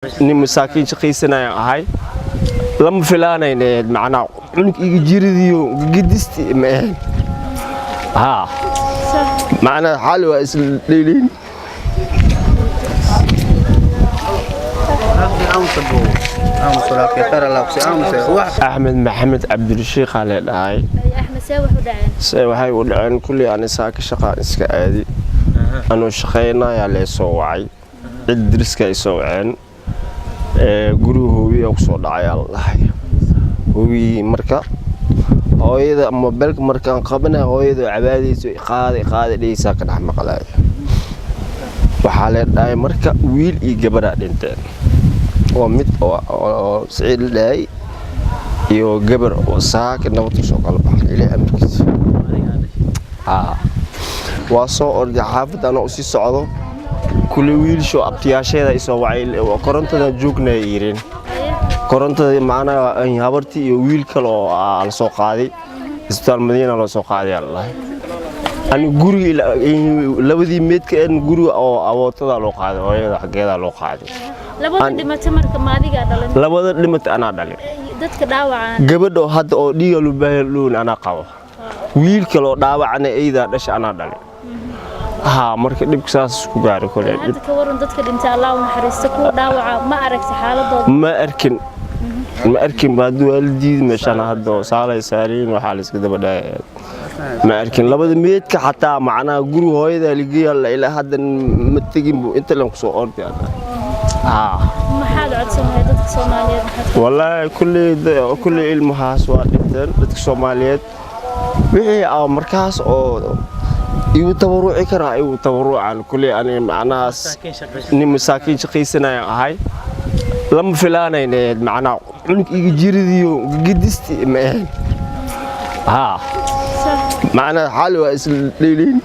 nin masaakiin shaqaysanaya ahay lama filaanayna macnaa cunug iga jiridiyo gidisti ma ahayn macnaa xal waa isla leeyin أحمد محمد عبد الشيخ على الهاي أحمد سوى waxay u dhaceen kulli aan isaga shaqaan iska aadi anu shaqeynaa la soo wacay cid diriska ay soo waceen guriga ku soo dhacay Allah hubi marka hooyada mobilka markaan qabanay hooyada cabaadiisu qaaday dhaysa ka dhax maqlay waxa la dhahay marka wiil iyo gabadha dhinteen oo mid oo Saciid Laay iyo gabar oo saaka nabad soo kala baxay ilaa amkiisa waa soo orday xaafadana u sii socdo kulli wiil soo abtiyaasheeda isoo wacay korontada joognay yirin korontada macnaa ay habartii iyo wiil kale oo la soo qaaday isbitaal Madiina la soo qaaday Allah ani guriga labadii meedka guriga oo awootada loo qaaday hooyada xageeda loo qaaday labada dhimatay marka maadiga dhalan labada dhimatay ana dhalay dadka dhaawacaan gabadho hadda oo dhiiga lu baahan ana qabo wiil kale oo dhaawacana ayda dhashay ana dhalay marka dibka saas ku gaaro kale hadda ka waran dadka dhintay Allah u naxariisto ku dhaawaca ma aragtay xaaladooda ma arkin baad waalidii meeshan hadda saalay saariin waxa la iska daba dhaayay ma arkin labada meedka xataa macnaa guriga hooyada ligiya ilaa hadda ma tagin inta lan ku soo orday maxaad codsanay dadka Soomaaliyeed wallahi kulli ilmahaas waa dhinteen dadka Soomaaliyeed wixii markaas oo igu tabaruci kara igu tabarucan kulli ani macnaas nin masaakiin shaqaysanaya ahay lama filaanayna macnaa cunug iga jiridiyo gidisti ma ahayn macnaa xal waa isla leeyin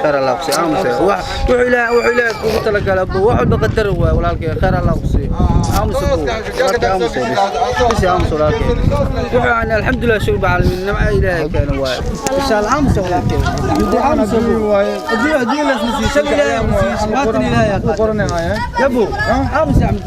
خير الله يقصي وحلا قلت لك واحد بقدر ولكن خير الله يقصي وحنا الحمد لله شو بعالمين ما إله كان واحد إن شاء الله أمس ولكن دي لازم نسي ما تني لا يا أبو أمس عملت